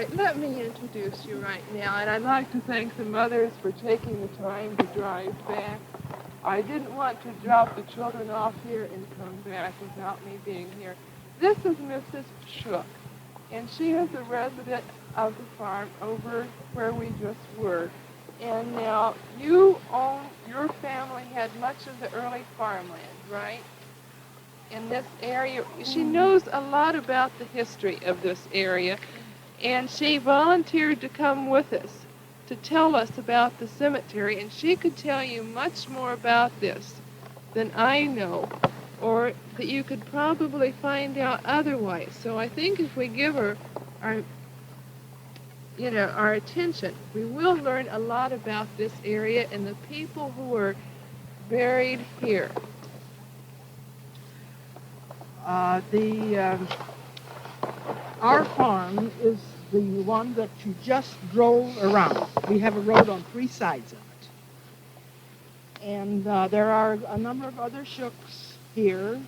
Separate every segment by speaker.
Speaker 1: right, let me introduce you right now, and I'd like to thank the mothers for taking the time to drive back. I didn't want to drop the children off here and come back without me being here. This is Mrs. Schuck, and she is a resident of the farm over where we just were. And now your family had much of the early farmland, right? In this area. She knows a lot about the history of this area, and she volunteered to come with us to tell us about the cemetery, and she could tell you much more about this than I know, or that you could probably find out otherwise. So I think if we give her our attention, we will learn a lot about this area and the people who are buried here.
Speaker 2: Our farm is the one that you just drove around. We have a road on 3 sides of it. And there are a number of other Schucks here.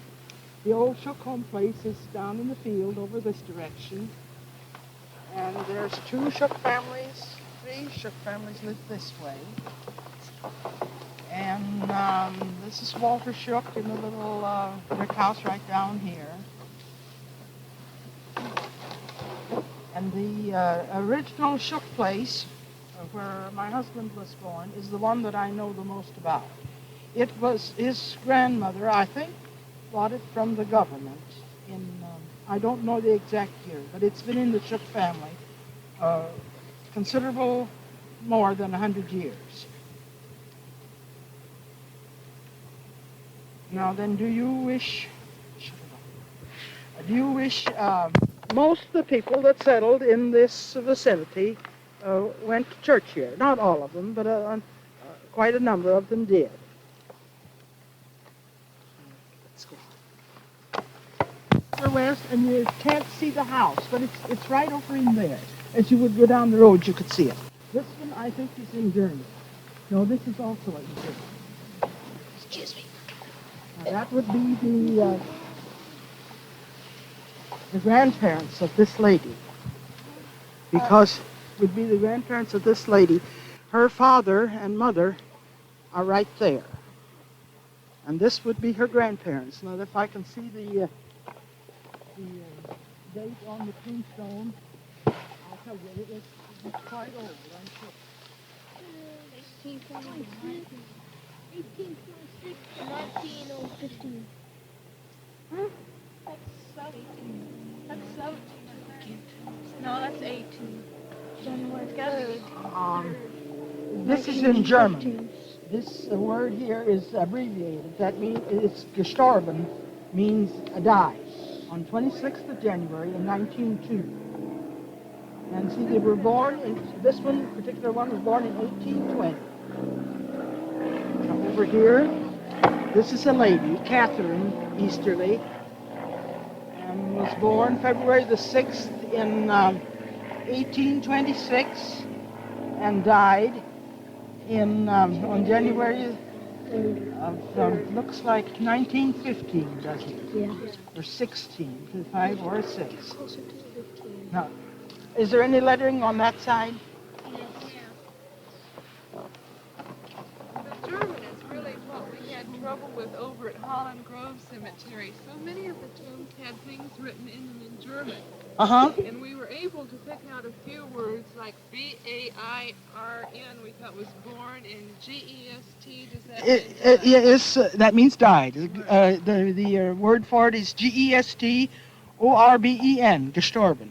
Speaker 2: The old Schuck home place is down in the field over this direction. And there's 2 Schuck families, 3 Schuck families live this way. And this is Walter Schuck in the little brick house right down here. And the original Schuck place, where my husband was born, is the one that I know the most about. It was his grandmother, I think, bought it from the government in, I don't know the exact year, but it's been in the Schuck family considerable more than 100 years. Now then, do you wish, most of the people that settled in this vicinity went to church here. Not all of them, but quite a number of them did. Let's go west, and you can't see the house, but it's right over in there. As you would go down the road, you could see it. This one, I think, is in Germany. No, this is also in Germany.
Speaker 3: Excuse me.
Speaker 2: Now, that would be the grandparents of this lady, because would be the grandparents of this lady. Her father and mother are right there, and this would be her grandparents. Now, if I can see the date on the tombstone, I'll tell you, it's quite old, I'm sure.
Speaker 3: 1826, 1915.
Speaker 1: That's 17. That's 17. No, that's 18. It's got to be.
Speaker 2: This is in German. This word here is abbreviated. That means it's gestorben, means die. On 26th of January in 1902. And see, they were born this particular one was born in 1820. Now over here, this is a lady, Catherine Easterly, and was born February the 6th in 1826 and died on January of, looks like 1915, doesn't it?
Speaker 3: Yeah.
Speaker 2: Or 16, 5 or 6. Now, is there any lettering on that side?
Speaker 1: The German is really what we had trouble with over at Holland Grove Cemetery. So many of the tombs had things written in them in German.
Speaker 2: Uh-huh.
Speaker 1: And we were able to pick out a few words like B-A-I-R-N, we thought was born, and G-E-S-T, does that mean
Speaker 2: that means died. The word for it is Gestorben, gestorben.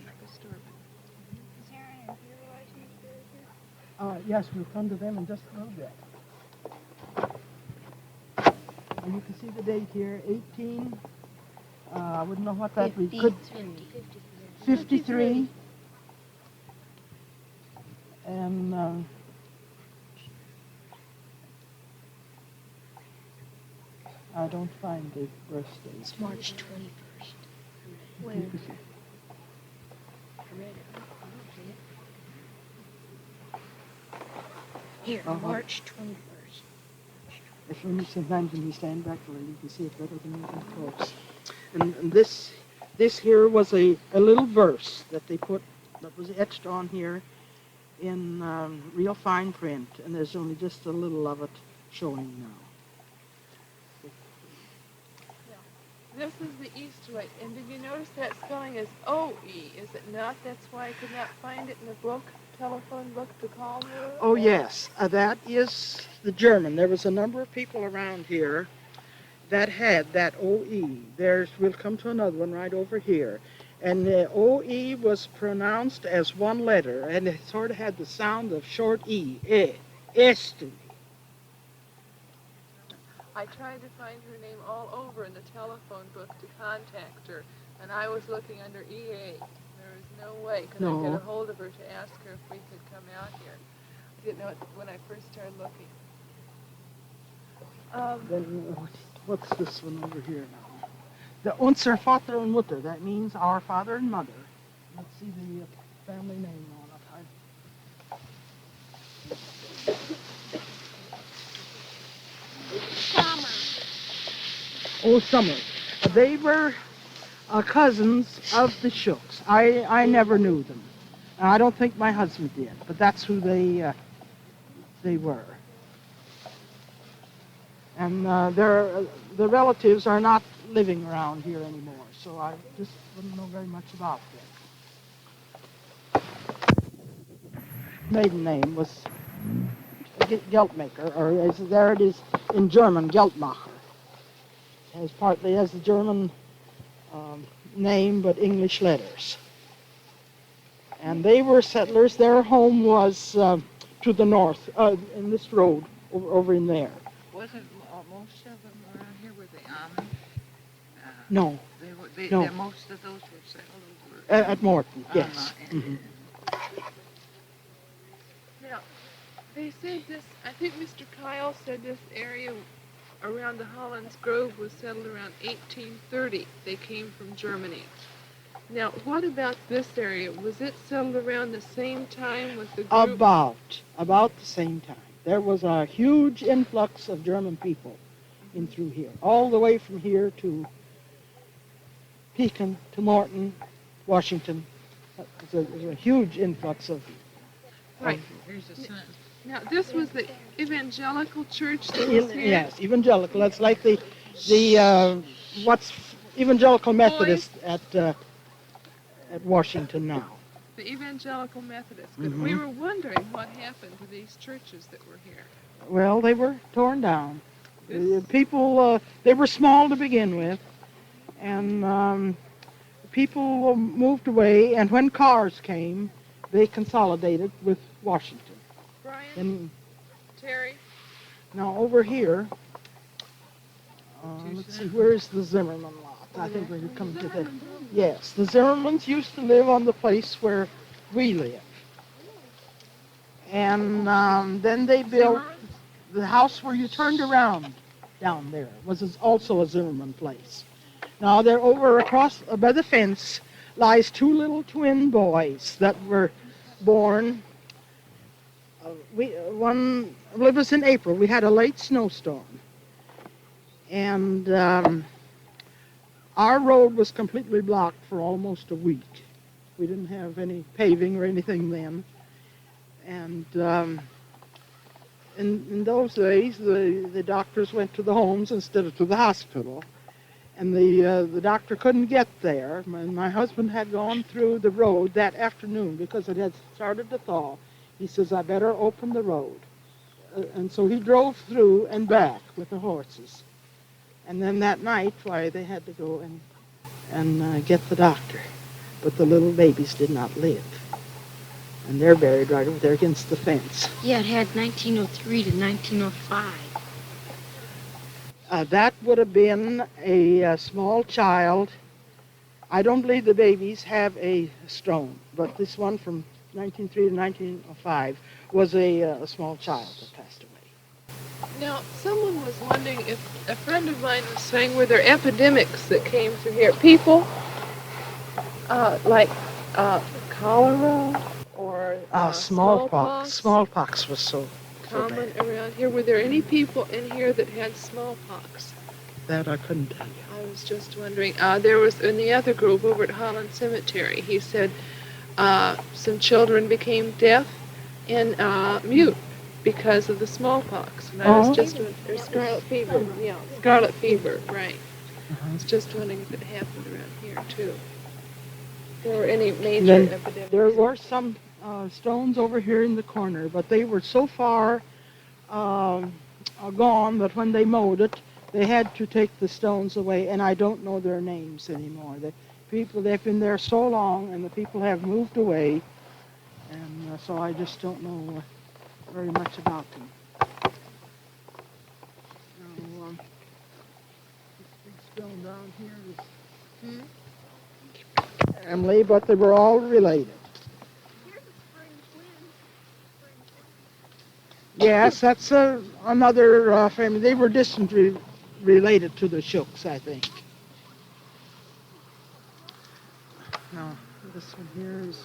Speaker 2: Yes, we'll come to them in just a little bit. And you can see the date here, 18, I wouldn't know what that would be. 53. And I don't find the birth date.
Speaker 3: It's March 21st. Where? I read it. Here, March 21st.
Speaker 2: If you sometimes when you stand back a little, you can see it better than you can close. And this here was a little verse that they put that was etched on here in real fine print, and there's only just a little of it showing now.
Speaker 1: This is the East Way, and did you notice that spelling is O-E, is it not? That's why I could not find it in the book, telephone book to call her.
Speaker 2: Oh yes, that is the German. There was a number of people around here that had that O-E. We'll come to another one right over here. And the O-E was pronounced as one letter, and it sort of had the sound of short E. Este.
Speaker 1: I tried to find her name all over in the telephone book to contact her, and I was looking under EA. There was no way could I get a hold of her to ask her if we could come out here. I didn't know it when I first started looking.
Speaker 2: Then what's this one over here now? The Unser Vater und Mutter. That means our father and mother. Let's see the family name on it.
Speaker 3: Summer.
Speaker 2: Oh, Summer. They were cousins of the Schucks. I never knew them. I don't think my husband did, but that's who they were. And the relatives are not living around here anymore, so I just wouldn't know very much about them. Maiden name was Geldmaker, or there it is in German, Geldmacher. Partly has the German name, but English letters. And they were settlers. Their home was to the north, in this road, over in there.
Speaker 4: Wasn't most of them around here, were they Amish?
Speaker 2: No. No.
Speaker 4: Most of those were settled over
Speaker 2: At Morton, yes. Mm-hmm.
Speaker 1: Now, they said this, I think Mr. Kyle said this area around the Hollands Grove was settled around 1830. They came from Germany. Now, what about this area? Was it settled around the same time with the group?
Speaker 2: About the same time. There was a huge influx of German people in through here, all the way from here to Pekin, to Morton, Washington. There was a huge influx of...
Speaker 1: Right.
Speaker 4: Here's a sentence.
Speaker 1: Now, this was the evangelical church that was here?
Speaker 2: Yes, evangelical. That's like the what's evangelical Methodist at Washington now.
Speaker 1: The evangelical Methodist. Mm-hmm. We were wondering what happened to these churches that were here.
Speaker 2: Well, they were torn down. People, they were small to begin with, and people moved away, and when cars came, they consolidated with Washington.
Speaker 1: Brian?
Speaker 2: And
Speaker 1: Terry?
Speaker 2: now over here, let's see, where's the Zimmerman lot? I think we're coming to that. Yes, the Zimmermans used to live on the place where we live. And then they built the house where you turned around down there was also a Zimmerman place. Now they're over across by the fence lies two little twin boys that were born. It was in April. We had a late snowstorm. And our road was completely blocked for almost a week. We didn't have any paving or anything then. And in those days, the doctors went to the homes instead of to the hospital. And the doctor couldn't get there. My husband had gone through the road that afternoon because it had started to thaw. He says, I better open the road. And so he drove through and back with the horses. And then that night, they had to go and get the doctor. But the little babies did not live. And they're buried right over there against the fence.
Speaker 3: Yeah, it had 1903 to 1905.
Speaker 2: That would have been a small child. I don't believe the babies have a stone, but this one from 1903 to 1905 was a small child that passed away.
Speaker 1: Now, someone was wondering if a friend of mine was saying, were there epidemics that came through here? People like cholera or
Speaker 2: smallpox. Smallpox was so
Speaker 1: common
Speaker 2: bad.
Speaker 1: around here. Were there any people in here that had smallpox?
Speaker 2: That I couldn't tell you.
Speaker 1: I was just wondering. There was in the other group over at Adeline Cemetery. He said some children became deaf and mute because of the smallpox. And I was just or scarlet fever. Yeah, scarlet fever. Right. I was just wondering if it happened around here too. There were any major
Speaker 2: Then
Speaker 1: epidemics.
Speaker 2: there were some stones over here in the corner, but they were so far gone that when they mowed it, they had to take the stones away, and I don't know their names anymore. They've been there so long, and the people have moved away, and so I just don't know very much about them. Now, this big stone down here is Emily, but they were all related. Yes, that's another family. They were distantly related to the Schucks, I think. Now, this one here is...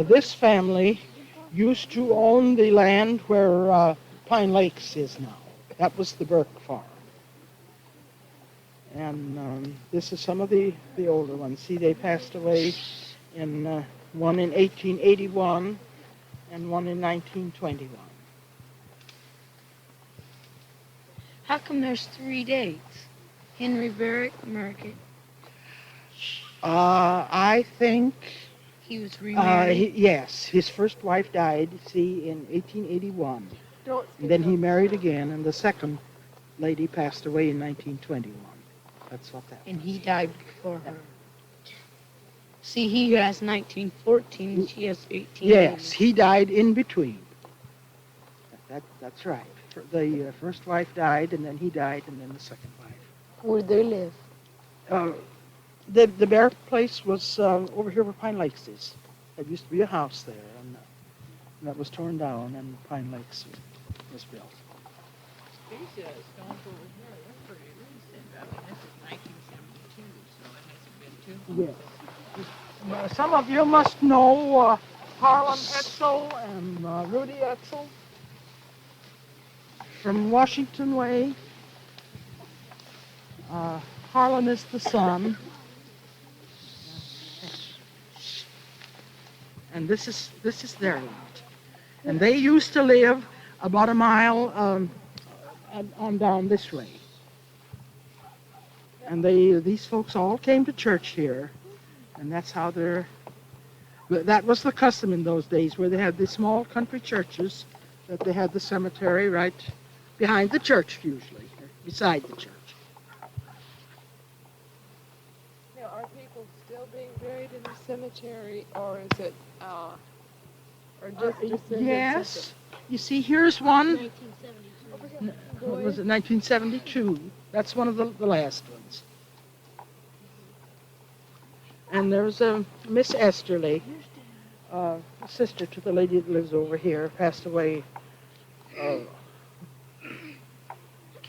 Speaker 2: this family used to own the land where Pine Lakes is now. That was the Burke farm. And this is some of the older ones. See, they passed away in one in 1881 and one in 1921.
Speaker 3: How come there's 3 dates? Henry Barrett, Market.
Speaker 2: I think...
Speaker 3: He was remarried.
Speaker 2: yes, his first wife died, see, in 1881. And then he married again, and the second lady passed away in 1921. That's what that was.
Speaker 3: And he died before her. See, he has 1914 and she has 18.
Speaker 2: Yes, he died in between. That's right. The first wife died, and then he died, and then the second wife.
Speaker 3: Where they live?
Speaker 2: The Bear place was over here where Pine Lakes is. There used to be a house there, and that was torn down, and Pine Lakes was built.
Speaker 4: These stones over here, they're pretty recent. I mean, this is 1972, so it hasn't been too long.
Speaker 2: Yes. Some of you must know Harlan Etzel and Rudy Etzel from Washington Way. Harlan is the son. And this is their lot. And they used to live about a mile on down this way. And these folks all came to church here, and that's how that was the custom in those days, where they had these small country churches, that they had the cemetery right behind the church usually, or beside the church.
Speaker 1: Now, are people still being buried in the cemetery, or is it, or just descendants?
Speaker 2: Yes. You see, here's one.
Speaker 3: 1972.
Speaker 2: What was it, 1972? That's one of the last ones. And there's Miss Esterly, sister to the lady that lives over here, passed away,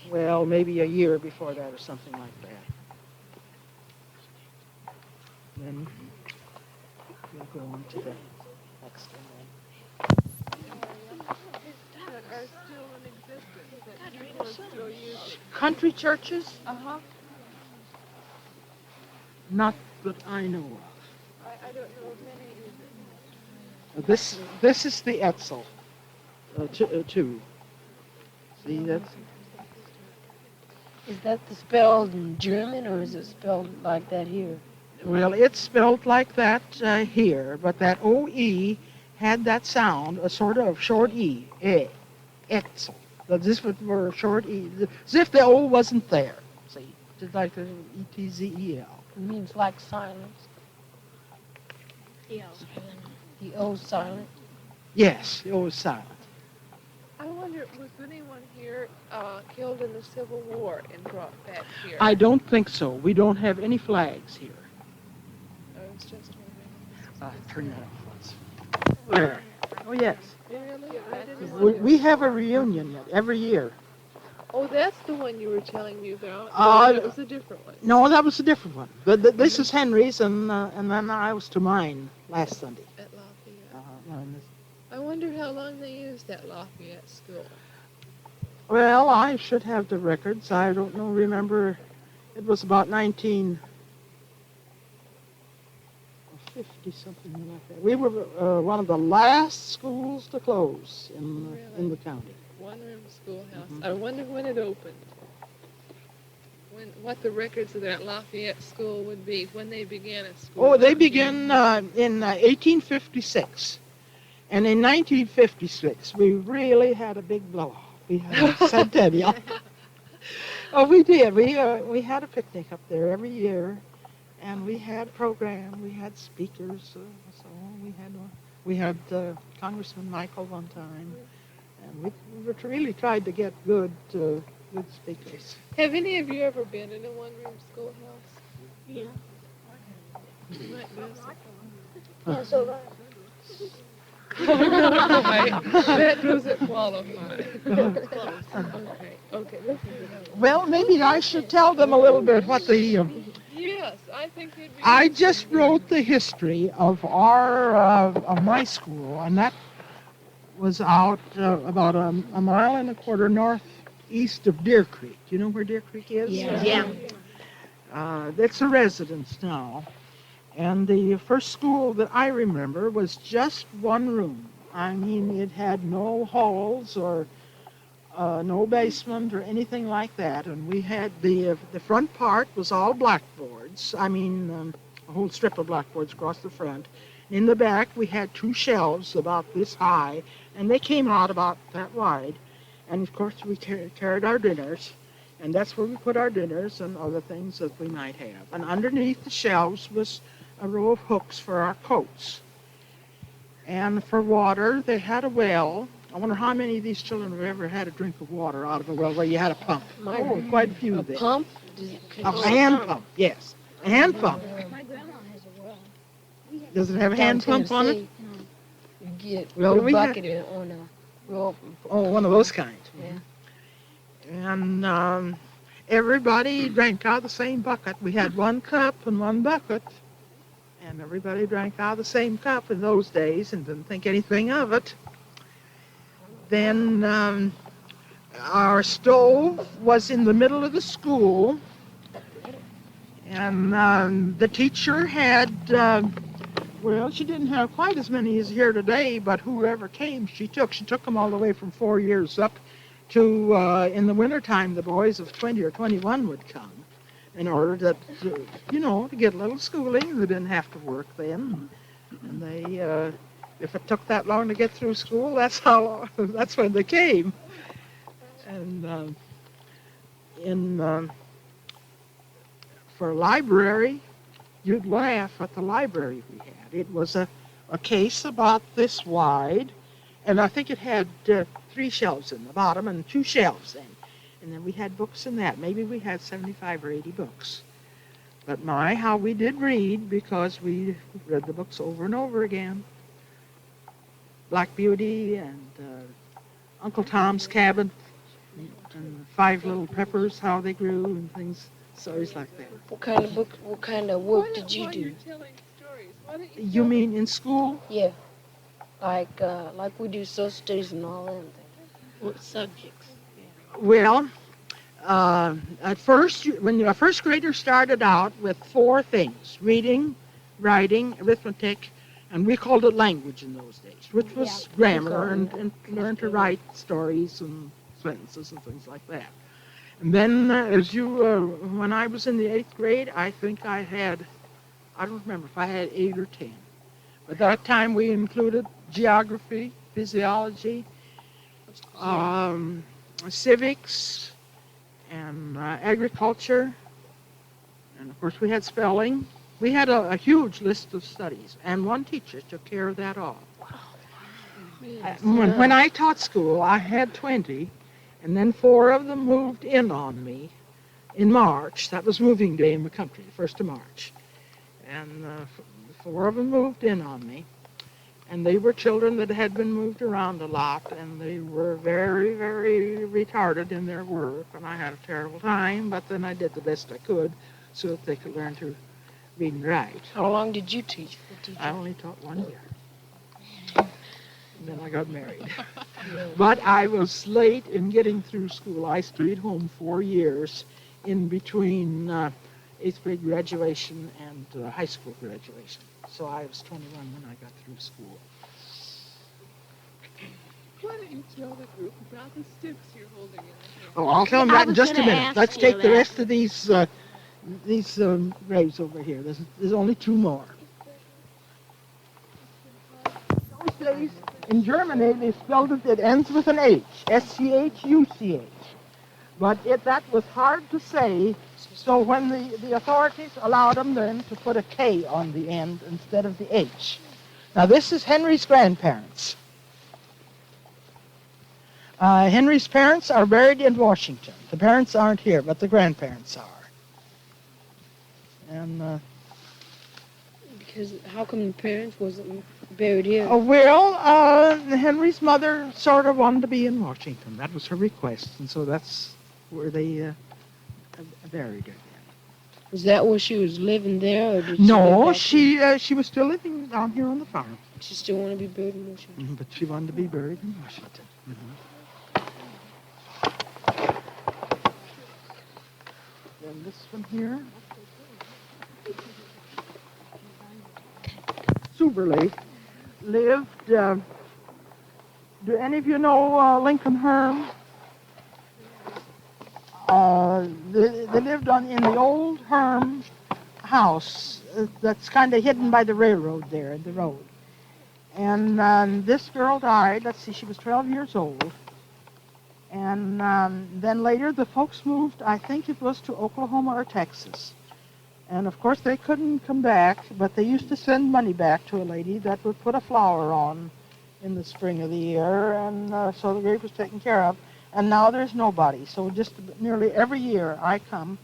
Speaker 2: well, maybe a year before that or something like that. Then we'll go on to the next one.
Speaker 1: That are still in existence, that people are still using?
Speaker 2: Country churches?
Speaker 1: Uh-huh.
Speaker 2: Not that I know of.
Speaker 1: I don't know of many either.
Speaker 2: This is the Etzel, too. See, that's...
Speaker 3: Is that spelled in German or is it spelled like that here?
Speaker 2: Well, it's spelled like that here, but that O-E had that sound, a sort of short E, Etzel. This were a short E, as if the O wasn't there, see, just like the E-T-Z-E-L.
Speaker 3: It means like silence. The O silent.
Speaker 2: Yes, the O is silent.
Speaker 1: I wonder, was anyone here killed in the Civil War and brought back here?
Speaker 2: I don't think so. We don't have any flags here.
Speaker 1: I was just wondering.
Speaker 2: Turn that off once. There. Oh, yes.
Speaker 1: Really? I didn't
Speaker 2: We have a reunion every year.
Speaker 1: Oh, that's the one you were telling me about. It was a different one.
Speaker 2: No, that was a different one. This is Henry's, and then I was to mine last Sunday.
Speaker 1: At Lafayette.
Speaker 2: And
Speaker 1: I wonder how long they used that Lafayette school.
Speaker 2: Well, I should have the records. I don't know, remember, it was about 1950, something like that. We were one of the last schools to close in the county.
Speaker 1: One-room schoolhouse.
Speaker 2: Mhm.
Speaker 1: I wonder when it opened. What the records of that Lafayette school would be when they began at school.
Speaker 2: Oh, they began in 1856. And in 1956, we really had a big blow-off. We had a centennial. Oh, we did. We had a picnic up there every year, and we had program. We had speakers. So we had Congressman Michael one time, and we really tried to get good speakers.
Speaker 1: Have any of you ever been in a one-room schoolhouse?
Speaker 3: Yeah.
Speaker 1: You might miss it.
Speaker 3: That's all right.
Speaker 1: That doesn't qualify. Okay, this is another.
Speaker 2: Well, maybe I should tell them a little bit what the.
Speaker 1: Yes, I think it'd be.
Speaker 2: I just wrote the history of of my school, and that was out about a mile and a quarter northeast of Deer Creek. You know where Deer Creek is?
Speaker 3: Yeah.
Speaker 2: It's a residence now. And the first school that I remember was just one room. I mean, it had no halls or no basement or anything like that. And we had the front part was all blackboards. I mean, a whole strip of blackboards across the front. In the back, we had two shelves about this high, and they came out about that wide. And of course, we carried our dinners, and that's where we put our dinners and other things that we might have. And underneath the shelves was a row of hooks for our coats. And for water, they had a well. I wonder how many of these children have ever had a drink of water out of a well where you had a pump. Oh, quite a few there.
Speaker 3: Pump?
Speaker 2: A hand pump, yes. A hand pump.
Speaker 3: My grandma has a well.
Speaker 2: Does it have a hand pump on it?
Speaker 3: You get
Speaker 2: Well,
Speaker 3: put a
Speaker 2: we had-
Speaker 3: bucket on a rope.
Speaker 2: Oh, one of those kinds.
Speaker 3: Yeah.
Speaker 2: And everybody drank out of the same bucket. We had one cup and one bucket. And everybody drank out of the same cup in those days and didn't think anything of it. Then our stove was in the middle of the school. And the teacher had, well, she didn't have quite as many as here today, but whoever came, she took them all the way from 4 years up to, in the wintertime, the boys of 20 or 21 would come in order to get a little schooling. They didn't have to work then. And they, if it took that long to get through school, that's when they came. And for a library, you'd laugh at the library we had. It was a case about this wide, and I think it had 3 shelves in the bottom and 2 shelves in. And then we had books in that. Maybe we had 75 or 80 books. But my, how we did read, because we read the books over and over again. Black Beauty and Uncle Tom's Cabin and 5 Little Peppers, how they grew and things, stories like that.
Speaker 3: What kind of book? What kind of work did you
Speaker 1: While
Speaker 3: do?
Speaker 1: you're telling stories, why don't
Speaker 2: You mean in school?
Speaker 3: Yeah. Like we do social studies and all them things.
Speaker 4: What subjects?
Speaker 2: Well, at first, when a first grader started out with 4 things: reading, writing, arithmetic, and we called it language in those days, which was grammar and learn to write stories and sentences and things like that. And then when I was in the 8th grade, I think I don't remember if I had 8 or 10. But that time we included geography, physiology, civics, and agriculture, and of course we had spelling. We had a huge list of studies, and one teacher took care of that all. When I taught school, I had 20, and then 4 of them moved in on me in March. That was moving day in the country, the 1st of March. And 4 of them moved in on me. And they were children that had been moved around a lot, and they were very, very retarded in their work. And I had a terrible time, but then I did the best I could so that they could learn to read and write.
Speaker 3: How long did you teach?
Speaker 2: I only taught 1 year. and then I got married. But I was late in getting through school. I stayed home 4 years in between 8th grade graduation and high school graduation. So I was 21 when I got through school.
Speaker 1: Why don't you tell the group about the sticks you're holding in your hand?
Speaker 2: Oh, I'll tell them
Speaker 3: I
Speaker 2: that in
Speaker 3: was
Speaker 2: just a
Speaker 3: gonna
Speaker 2: minute.
Speaker 3: ask
Speaker 2: Let's
Speaker 3: you
Speaker 2: take the
Speaker 3: that.
Speaker 2: rest of these graves over here. There's only 2 more. Those days in Germany they spelled it ends with an H, Schuch. But that was hard to say, so when the authorities allowed them then to put a K on the end instead of the H. Now this is Henry's grandparents. Henry's parents are buried in Washington. The parents aren't here, but the grandparents are. And
Speaker 3: Because how come the parents wasn't buried here?
Speaker 2: Henry's mother sort of wanted to be in Washington. That was her request, and so that's where they buried her.
Speaker 3: Was that where she was living there, or did she
Speaker 2: No,
Speaker 3: go back
Speaker 2: she was still living down here on the farm,
Speaker 3: She still want to be buried in Washington?
Speaker 2: but she wanted to be buried in Washington. Then this one here, Suberly lived. Do any of you know Lincoln Herm? They lived in the old Herm house that's kind of hidden by the railroad there, at the road. And this girl died, let's see, she was 12 years old. And then later the folks moved, I think it was to Oklahoma or Texas. And of course they couldn't come back, but they used to send money back to a lady that would put a flower on in the spring of the year, and so the grave was taken care of. And now there's nobody, so just nearly every year I come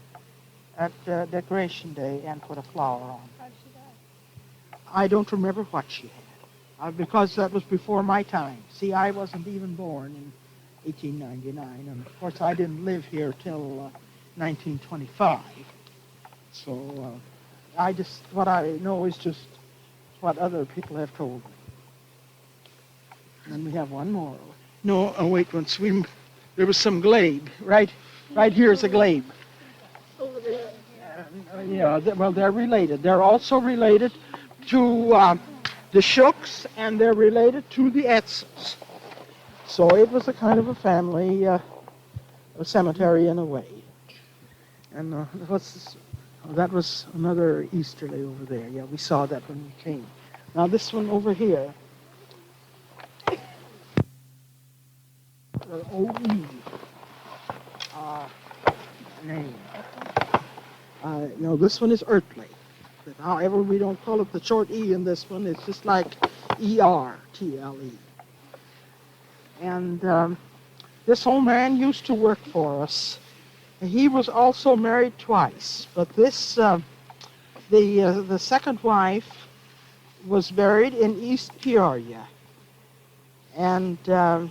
Speaker 2: at Decoration Day and put a flower on.
Speaker 1: How did she die?
Speaker 2: I don't remember what she had, because that was before my time. See, I wasn't even born in 1899, and of course I didn't live here till 1925. So what I know is just what other people have told me. And then we have one more. No, wait, there was some glebe. Right here's a glebe.
Speaker 3: Over there.
Speaker 2: Well, they're related. They're also related to the Schucks, and they're related to the Etzels. So it was a kind of a family a cemetery in a way. And that was another easterly over there. Yeah, we saw that when we came. Now this one over here. O-E name. No, this one is Ertley. But however, we don't call it the short E in this one. It's just like E-R-T-L-E. And this old man used to work for us. He was also married twice, but this, the second wife was buried in East Peoria. And the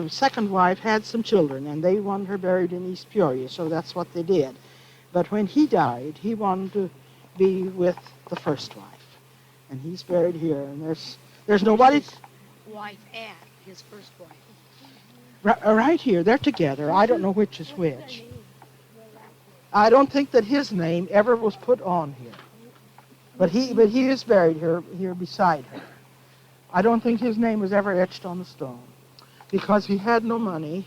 Speaker 2: second wife had some children, and they wanted her buried in East Peoria, so that's what they did. But when he died, he wanted to be with the first wife, and he's buried here. And there's nobody.
Speaker 3: Wife at his first wife.
Speaker 2: Right here, they're together. I don't know which is which. I don't think that his name ever was put on here, but he is buried here beside her. I don't think his name was ever etched on the stone, because he had no money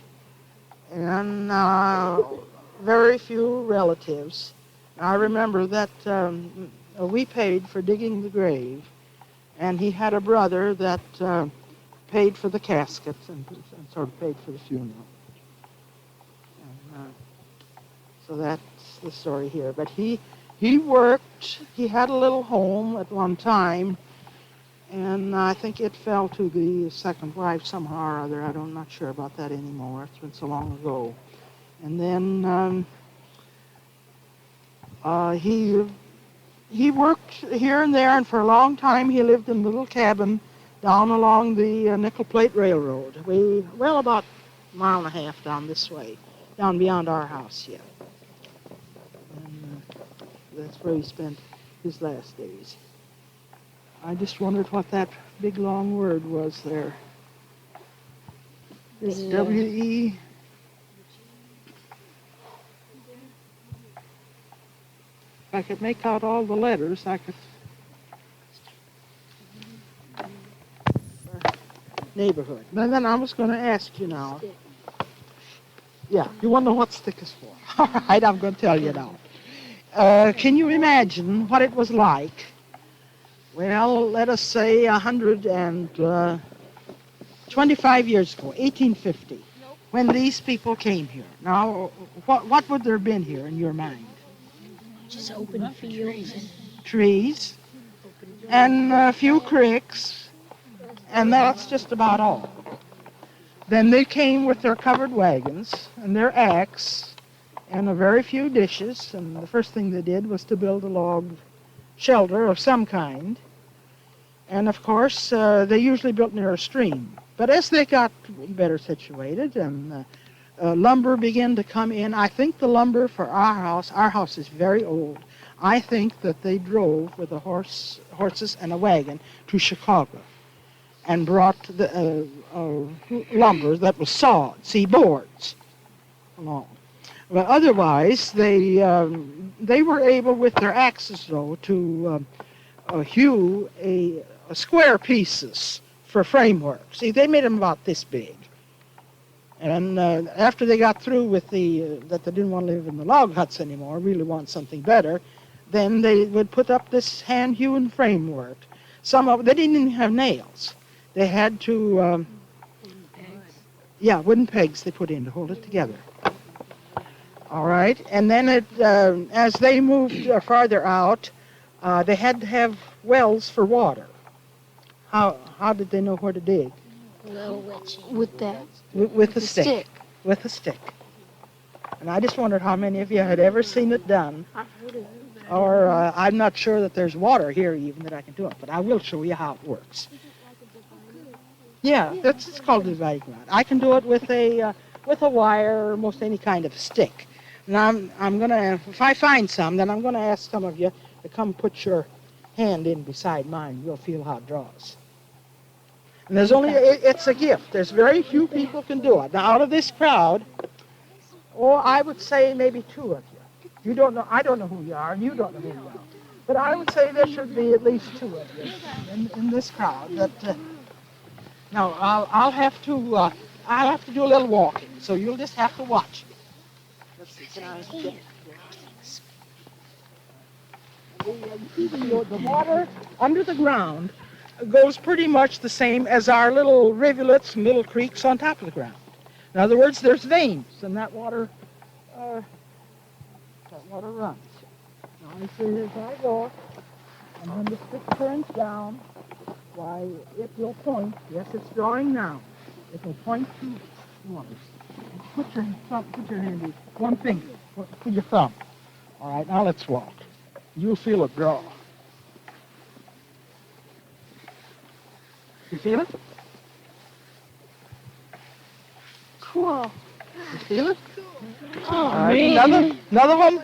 Speaker 2: and very few relatives. I remember that we paid for digging the grave, and he had a brother that paid for the casket and sort of paid for the funeral. And, so that's the story here. But he worked. He had a little home at one time, and I think it fell to the second wife somehow or other. I'm not sure about that anymore. It's been so long ago. And then he worked here and there, and for a long time he lived in a little cabin down along the Nickel Plate Railroad. About a mile and a half down this way, down beyond our house here. And that's where he spent his last days. I just wondered what that big long word was there.
Speaker 3: This is
Speaker 2: W-E. If I could make out all the letters, I could. Neighborhood. And then I was going to ask you now. Yeah, you want to know what stick is for? All right, I'm going to tell you now. Can you imagine what it was like? Well, let us say 125 years ago, 1850, when these people came here. Now, what would there have been here in your mind?
Speaker 3: just open fields and
Speaker 2: Trees and a few creeks, and that's just about all. Then they came with their covered wagons and their axe and a very few dishes, and the first thing they did was to build a log shelter of some kind. And of course, they usually built near a stream. But as they got better situated and lumber began to come in, I think the lumber for our house is very old. I think that they drove with horses and a wagon to Chicago and brought the lumber that was sawed, boards, along. But otherwise, they were able with their axes, though, to hew a square pieces for framework. See, they made them about this big. And after they got through with that they didn't want to live in the log huts anymore, really want something better, then they would put up this hand-hewn framework. They didn't even have nails. They had to, wooden pegs they put in to hold it together. All right, and then as they moved farther out, they had to have wells for water. How did they know where to dig?
Speaker 3: with that.
Speaker 2: With a stick. With a stick. And I just wondered how many of you had ever seen it done.
Speaker 3: I've heard of it.
Speaker 2: Or I'm not sure that there's water here even that I can do it, but I will show you how it works. Yeah, it's called a dividing rod. I can do it with a wire or most any kind of stick. And I'm gonna, if I find some, then I'm gonna ask some of you to come put your hand in beside mine. You'll feel how it draws. And there's it's a gift. There's very few people can do it. Now, out of this crowd, I would say maybe two of you. You don't know, I don't know who you are, and you don't know who you are. But I would say there should be at least two of you in this crowd. Now, I'll have to do a little walking, so you'll just have to watch. Let's see, can I get the water under the ground goes pretty much the same as our little rivulets and little creeks on top of the ground. In other words, there's veins, and that water runs. Now, you see, as I go, and when the stick turns down, why, it will point. Yes, it's drawing now. It will point to water. Put your hand in one finger. Put your thumb. All right, now let's walk. You'll feel it draw. You feel it?
Speaker 3: Cool.
Speaker 2: You feel it?
Speaker 3: Oh,
Speaker 2: All right, another one.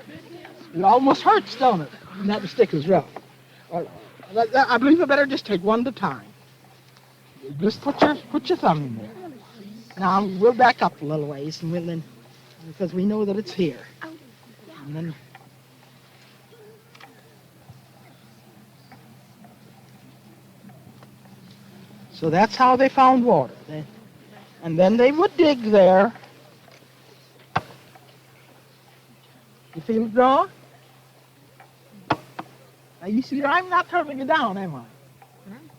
Speaker 2: It almost hurts, don't it? And that stick is rough. All right. I believe I better just take one at a time. Just put your thumb in there. Now we'll back up a little ways, and we'll then, because we know that it's here. And then. So that's how they found water. And then they would dig there. You feel it draw? Now you see, I'm not turning it down, am I?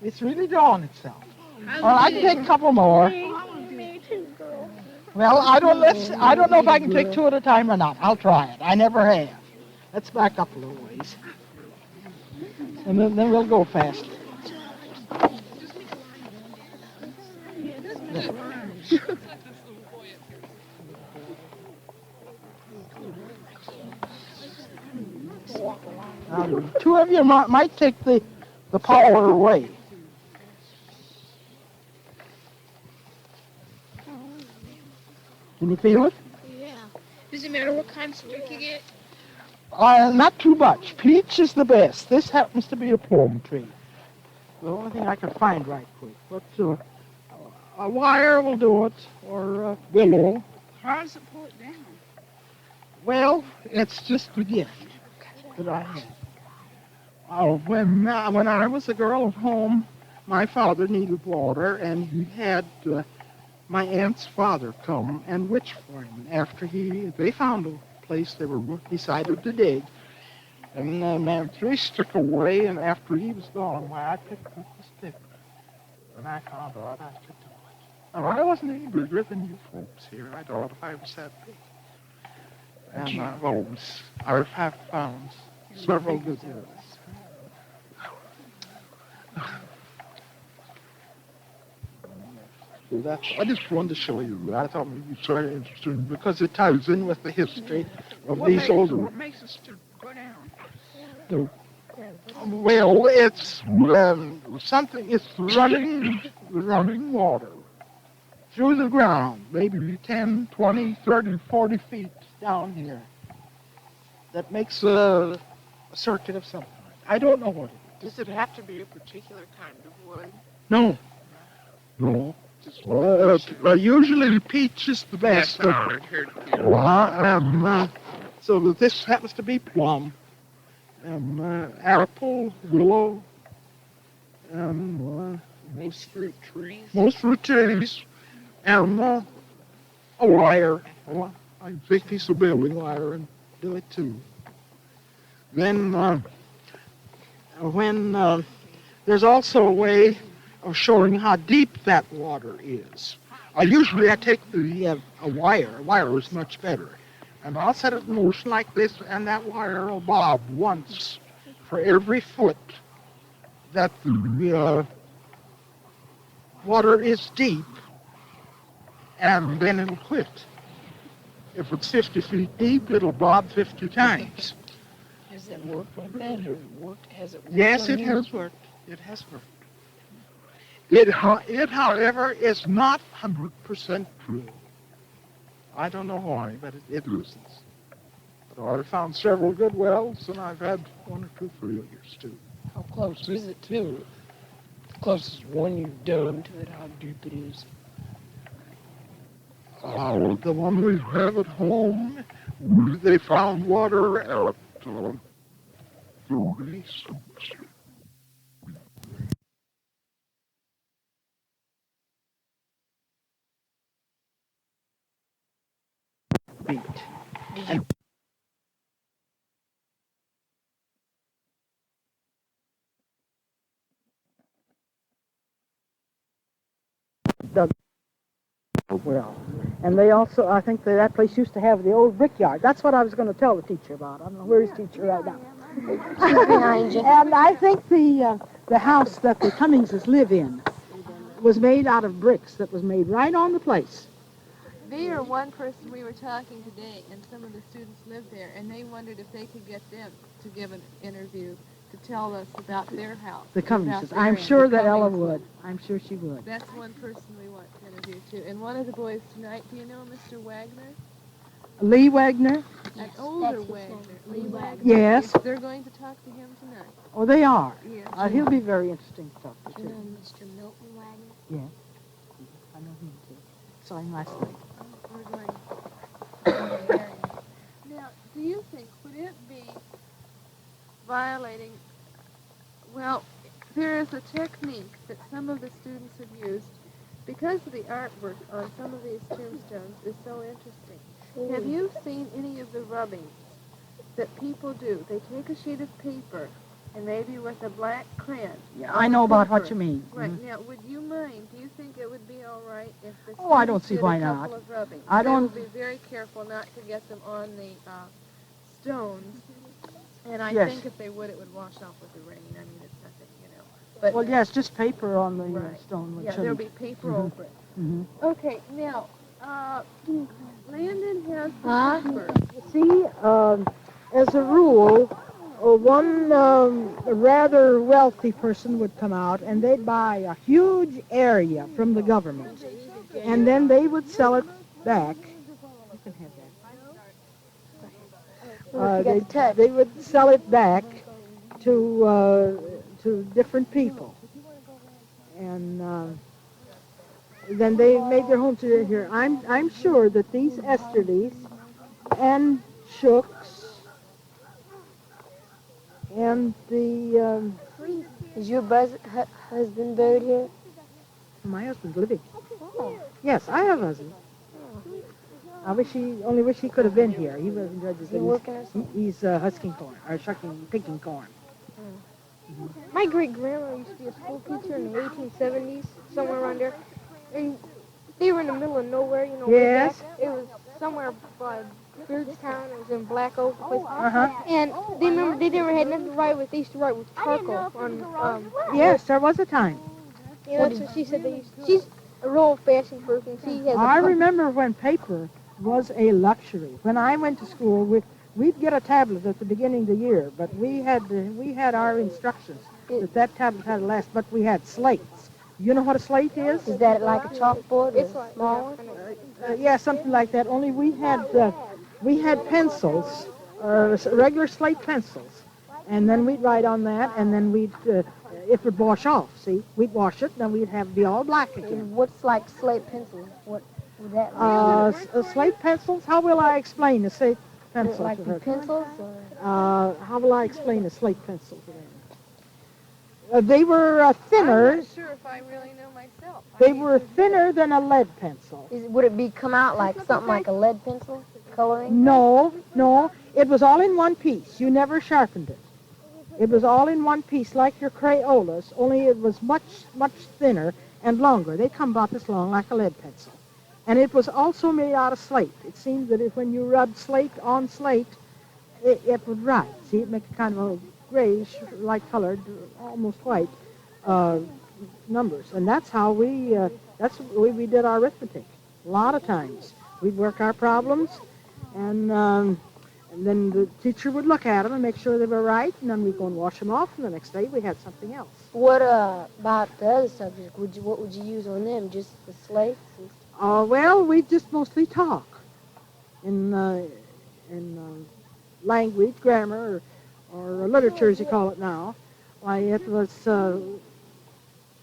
Speaker 2: It's really drawing itself. Well, I can take a couple more. Well, I don't know if I can take two at a time or not. I'll try it. I never have. Let's back up a little ways. And then we'll go faster. Now, two of you might take the power away. Can you feel it?
Speaker 3: Yeah. Does it matter what kind of stick you get?
Speaker 2: Not too much. Peach is the best. This happens to be a plum tree. the only thing I can find right quick. But a wire will do it, or willow.
Speaker 3: How does it pull it down?
Speaker 2: Well, it's just a gift that I had. When I was a girl at home, my father needed water, and he had my aunt's father come and witch for him. After they found a place they decided to dig, and man threw his stick away, and after he was gone, I picked up the stick, and I found out I picked it up. Now, I wasn't any bigger than you folks here. I thought if I was that big. And I was 5 pounds, several gazelles. So I just wanted to show you that. I thought it would be very interesting because it ties in with the history of these older.
Speaker 4: What makes us to go down?
Speaker 2: Well, it's something. It's running water through the ground, maybe 10, 20, 30, 40 feet down here. That makes a circuit of some kind. I don't know what it is.
Speaker 1: Does it have to be a particular kind of wood?
Speaker 2: No. Usually the peach is the best. So this happens to be plum, apple, willow,
Speaker 4: Most fruit trees.
Speaker 2: most fruit trees, and a wire. A big piece of building wire and do it too. Then when there's also a way of showing how deep that water is. Usually I take a wire. A wire is much better. And I'll set it in motion like this, and that wire will bob once for every foot that the water is deep, and then it'll quit. If it's 50 feet deep, it'll bob 50 times.
Speaker 4: Has it worked like that? Has it worked?
Speaker 2: Yes, it has worked. It has worked. It, however, is not 100% true. I don't know why, but it isn't. But I've found several good wells, and I've had 1 or 2 failures too.
Speaker 4: How close is it to the closest one you've done to it? How deep it is?
Speaker 2: The one we have at home, they found water at 30 feet. And dug well. And they also, I think that place used to have the old brickyard. That's what I was going to tell the teacher about. I don't know where is teacher right now.
Speaker 5: She's behind you.
Speaker 2: And I think the house that the Cummingses live in was made out of bricks that was made right on the place.
Speaker 1: They are one person we were talking today, and some of the students live there, and they wondered if they could get them to give an interview to tell us about their house.
Speaker 2: The
Speaker 1: about
Speaker 2: Cummingses.
Speaker 1: their
Speaker 2: I'm
Speaker 1: end.
Speaker 2: sure
Speaker 1: The
Speaker 2: that Ella
Speaker 1: Cummingses.
Speaker 2: would. I'm sure she would.
Speaker 1: That's one person we want to interview too. And one of the boys tonight, do you know Mr. Wagner?
Speaker 2: Lee Wagner?
Speaker 1: An older Wagner. Lee Wagner.
Speaker 2: Yes.
Speaker 1: They're going to talk to him tonight.
Speaker 2: Oh, they are.
Speaker 1: Yes.
Speaker 2: He'll be very interesting to talk to,
Speaker 5: You know
Speaker 2: too.
Speaker 5: Mr. Milton Wagner?
Speaker 2: Yes. I know him, too. Saw him last night.
Speaker 1: We're going to marry him. Now, do you think, would it be violating, well, there is a technique that some of the students have used because the artwork on some of these tombstones is so interesting. Have you seen any of the rubbings that people do? They take a sheet of paper and maybe with a black crayon.
Speaker 2: Yeah, I know about what you mean.
Speaker 1: Right.
Speaker 2: Mhm.
Speaker 1: Now, would you mind, do you think it would be all right if the
Speaker 2: Oh, I don't
Speaker 1: students
Speaker 2: see
Speaker 1: did
Speaker 2: why
Speaker 1: a
Speaker 2: not.
Speaker 1: couple of rubbings?
Speaker 2: I
Speaker 1: They
Speaker 2: don't-
Speaker 1: would be very careful not to get them on the stones. And I
Speaker 2: Yes.
Speaker 1: think if they would, it would wash off with the rain. I mean, it's nothing, you know. But
Speaker 2: Well, yes, just paper on the
Speaker 1: Right.
Speaker 2: stone. Which
Speaker 1: yeah, there'll be paper
Speaker 2: Mhm.
Speaker 1: over it.
Speaker 2: Mm-hmm.
Speaker 1: Okay, now, Landon has the
Speaker 5: Huh?
Speaker 1: paper.
Speaker 6: See, as a rule, one rather wealthy person would come out and they'd buy a huge area from the government. And then they would sell it back. You can have that. They would sell it back to different people. And then they made their homes here. I'm sure that these Esterlys and Schooks and the
Speaker 5: Is your husband buried here?
Speaker 6: my husband's living.
Speaker 5: Oh.
Speaker 6: Yes, I have a husband. I only wish he could have been here. He wasn't judges.
Speaker 5: Is he working or something?
Speaker 6: He's husking corn or picking corn.
Speaker 7: My great grandma used to be a school teacher in the 1870s, somewhere around there. And they were in the middle of nowhere, you know.
Speaker 6: Yes.
Speaker 7: Way back. It was somewhere by Bridgetown. It was in Black Oak.
Speaker 6: Uh-huh.
Speaker 7: And they never had nothing to write with. They used to write with charcoal on.
Speaker 6: Yes, there was a time.
Speaker 7: You know, that's what she said. They used. She's a real old-fashioned person. She has.
Speaker 6: I remember when paper was a luxury. When I went to school, we'd get a tablet at the beginning of the year, but we had our instructions that tablet had to last. But we had slates. You know what a slate is?
Speaker 5: Is that like a chalkboard?
Speaker 7: It's
Speaker 5: or
Speaker 7: like
Speaker 5: small?
Speaker 6: Yeah, something like that. Only we had pencils, regular slate pencils, and then we'd write on that, and then it would wash off. See, we'd wash it, then we'd be all black again.
Speaker 5: And what's like slate pencil? What would that like?
Speaker 6: Slate pencils. How will I explain a slate pencil
Speaker 5: Like
Speaker 6: to
Speaker 5: the
Speaker 6: her?
Speaker 5: pencils? Or?
Speaker 6: How will I explain a slate pencil to them? They were thinner.
Speaker 1: I'm not sure if I really know myself.
Speaker 6: They were thinner than a lead pencil.
Speaker 5: Would it come out like something like a lead pencil coloring?
Speaker 6: No. It was all in one piece. You never sharpened it. It was all in one piece, like your Crayolas, only it was much, much thinner and longer. They come about this long, like a lead pencil. And it was also made out of slate. It seemed that when you rubbed slate on slate, it would write. See, it makes kind of a grayish, light-colored, almost white numbers. And that's how that's the way we did our arithmetic. A lot of times. We'd work our problems, and then the teacher would look at them and make sure they were right, and then we'd go and wash them off, and the next day we had something else.
Speaker 5: What about the other subjects? What would you use on them? Just the slates?
Speaker 6: Well, we just mostly talk in language, grammar, or literature, as you call it now. Why, it was,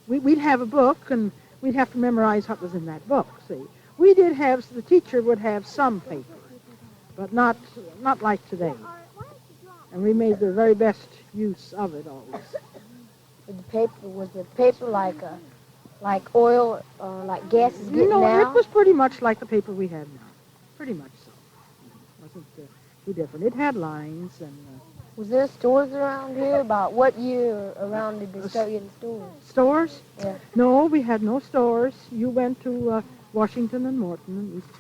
Speaker 6: we'd have a book, and we'd have to memorize what was in that book, see. We did the teacher would have some paper, but not like today. And we made the very best use of it always.
Speaker 5: Was the paper like oil or like gases getting
Speaker 6: It
Speaker 5: out?
Speaker 6: was pretty much like the paper we have now. Pretty much so. It wasn't too different. It had lines and...
Speaker 5: Was there stores around here? About what year around did they start getting stores?
Speaker 6: Stores?
Speaker 5: Yeah.
Speaker 6: No, we had no stores. You went to Washington and Morton and East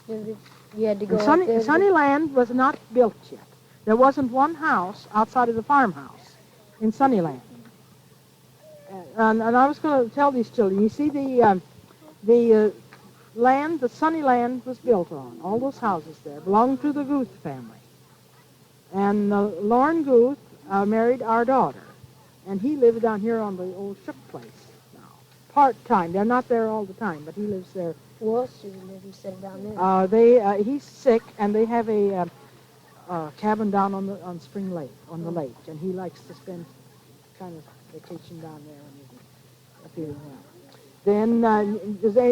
Speaker 6: Peoria.
Speaker 5: You had to go
Speaker 6: And
Speaker 5: out there.
Speaker 6: Sunnyland was not built yet. There wasn't one house outside of the farmhouse in Sunnyland. And I was going to tell these children, you see the land, the Sunnyland was built on, all those houses there, belonged to the Guth family. And Lorne Guth married our daughter, and he lives down here on the old Schuck place now. Part-time. They're not there all the time, but he lives there.
Speaker 5: Who else do you live instead of down there?
Speaker 6: He's sick, and they have a cabin down on Spring Lake, on the lake, and he likes to spend kind of vacation down there when he's feeling well. Then,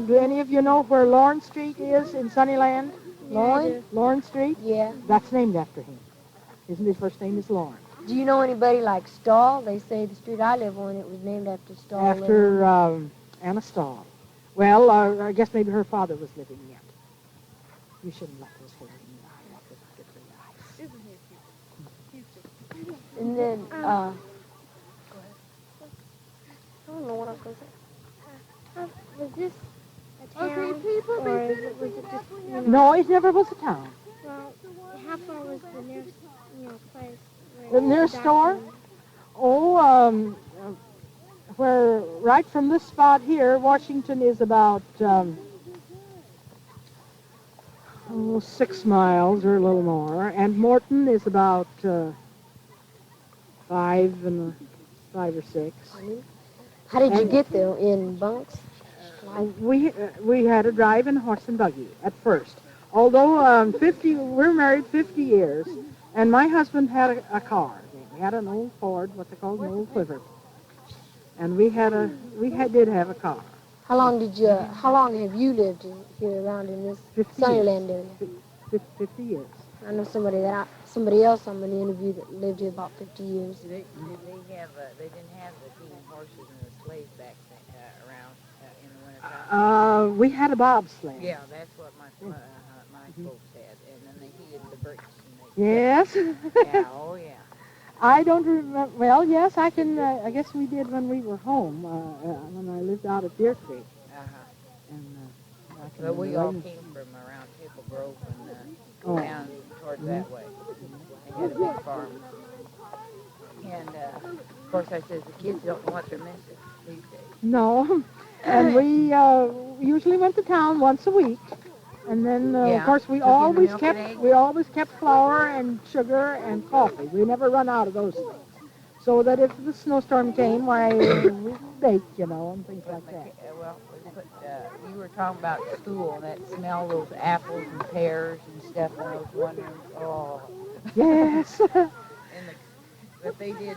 Speaker 6: do any of you know where Lorne Street is in Sunnyland?
Speaker 5: Lorne?
Speaker 6: Lorne Street?
Speaker 5: Yeah.
Speaker 6: That's named after him. His first name is Lorne.
Speaker 5: Do you know anybody like Stahl? They say the street I live on, it was named after Stahl.
Speaker 6: After Anna Stahl. Well, I guess maybe her father was living yet. You shouldn't let those hair in your eye.
Speaker 5: And then, go ahead. I don't know what I was going to say.
Speaker 7: Was this a town, or was it just, you know,
Speaker 6: No, it never was a town.
Speaker 7: well, how far was the nearest, place?
Speaker 6: The nearest store? Oh, where right from this spot here, Washington is about 6 miles or a little more, and Morton is about 5 or 6.
Speaker 5: How did you get there? In bunks?
Speaker 6: We had to drive in a horse and buggy at first. Although we're married 50 years, and my husband had a car. We had an old Ford, what they call an old Clipper. And we did have a car.
Speaker 5: How long have you lived here around in this
Speaker 6: 50
Speaker 5: Sunnyland
Speaker 6: years.
Speaker 5: area?
Speaker 6: 50 years.
Speaker 5: I know somebody else I'm going to interview that lived here about 50 years.
Speaker 4: Did they didn't have the team horses and the sleighs back around in the wintertime?
Speaker 6: We had a bobsled.
Speaker 4: Yeah, that's what my folks had, and then they heated the bricks.
Speaker 6: Yes.
Speaker 4: Yeah, oh yeah.
Speaker 6: I don't remember. Well, yes, I can. I guess we did when we were home, when I lived out at Deer Creek. And
Speaker 4: But we all came from around Maple Grove and down towards that way. They had a big farm. And of course, I says the kids don't know what they're missing these days.
Speaker 6: No, and we usually went to town once a week. And then, of course, we always kept flour and sugar and coffee. We never run out of those things. So that if the snowstorm came, why, we baked, and things like that.
Speaker 4: Well, you were talking about school, and that smell, those apples and pears and stuff, and I was wondering,
Speaker 6: Yes.
Speaker 4: But they had,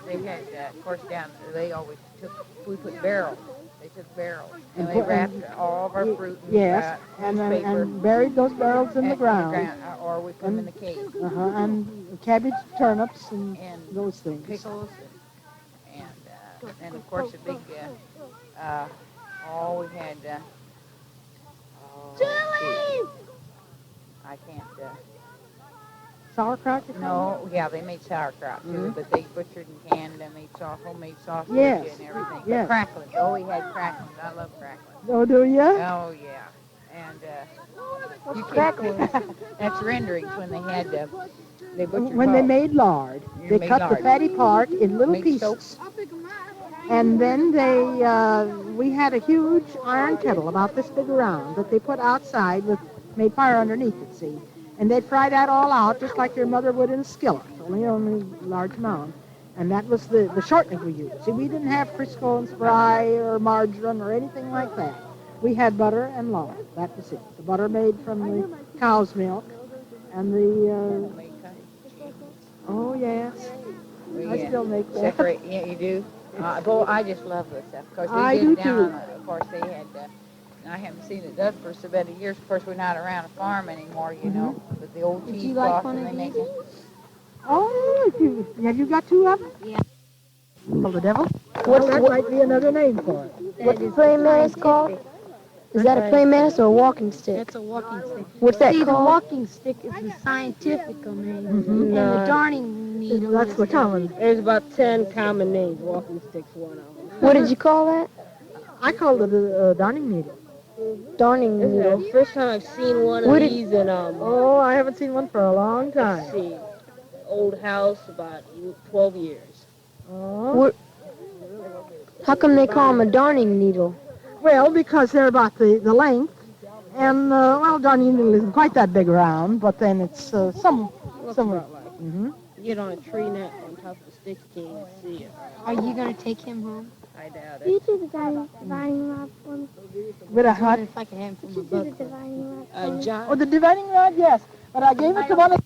Speaker 4: of course, down there, we put barrels. They took barrels, and they wrapped all of our fruit in newspaper.
Speaker 6: And buried those barrels in the ground.
Speaker 4: Or we put them in the cave.
Speaker 6: And cabbage, turnips, and those things.
Speaker 4: Pickles, and of course, a big, we had, I can't,
Speaker 6: Sauerkraut?
Speaker 4: no, yeah, they made sauerkraut too, but they butchered and canned and made homemade sausage
Speaker 6: Yes.
Speaker 4: and everything.
Speaker 6: Yes.
Speaker 4: But cracklings, we had cracklings. I love cracklings.
Speaker 6: Oh, do you?
Speaker 4: Oh yeah, and
Speaker 5: What's cracklings?
Speaker 4: that's renderings when they had they butchered
Speaker 6: When they
Speaker 4: hogs.
Speaker 6: made lard, they
Speaker 4: made
Speaker 6: cut the
Speaker 4: lard.
Speaker 6: fatty part in little
Speaker 4: Made
Speaker 6: pieces. And then we had a huge iron kettle about this big around that they put outside made fire underneath it, see. And they'd fry that all out just like your mother would in a skillet, only a large amount. And that was the shortening we used. See, we didn't have Crisco and Spry or margarine or anything like that. We had butter and lard. That was it. The butter made from the cow's milk and the... oh, yes. I still make that.
Speaker 4: Separate, yeah, you do. I just love this stuff. Of course,
Speaker 6: I
Speaker 4: we
Speaker 6: do
Speaker 4: did down.
Speaker 6: too.
Speaker 4: Of course, they had. I haven't seen it done for so many years. Of course, we're not around a farm anymore, you know. But the old
Speaker 5: Would
Speaker 4: cheese
Speaker 5: you like
Speaker 4: cloth
Speaker 5: one
Speaker 4: and
Speaker 5: of
Speaker 4: they make
Speaker 5: these?
Speaker 4: it.
Speaker 6: Oh, have you got two of them?
Speaker 3: Yeah.
Speaker 6: Well, the devil? That might be another name for it.
Speaker 5: What's the praying mantis called? Is that a praying mantis or a walking stick?
Speaker 3: That's a walking stick.
Speaker 5: What's that
Speaker 3: See, the
Speaker 5: called?
Speaker 3: walking stick is the scientific name, and the darning needle
Speaker 6: That's
Speaker 3: is
Speaker 6: the common.
Speaker 8: There's about 10 common names. Walking stick's one of them.
Speaker 5: What did you call that?
Speaker 6: I called it a darning needle.
Speaker 5: Darning
Speaker 8: This is
Speaker 5: needle.
Speaker 8: the first time I've seen one
Speaker 5: What
Speaker 8: of
Speaker 5: did-
Speaker 8: these in,
Speaker 6: Oh, I haven't seen one for a long
Speaker 8: let's
Speaker 6: time.
Speaker 8: see, old house, about 12 years.
Speaker 6: Oh.
Speaker 5: How come they call them a darning needle?
Speaker 6: Well, because they're about the length. And, darning needle isn't quite that big around, but then it's
Speaker 8: Looks
Speaker 6: somewhere.
Speaker 8: about like
Speaker 6: Mm-hmm.
Speaker 8: get on a tree net on top of a stick, you can't even see it.
Speaker 3: Are you going to take him home?
Speaker 8: I doubt
Speaker 7: Can you
Speaker 8: it.
Speaker 7: do the dividing rod for me?
Speaker 6: With a
Speaker 3: I
Speaker 6: hut.
Speaker 3: wonder if I could have him from
Speaker 7: Can you
Speaker 3: above.
Speaker 7: do the dividing rod for me?
Speaker 8: John,
Speaker 6: Oh, the dividing rod, yes. But I gave it to one of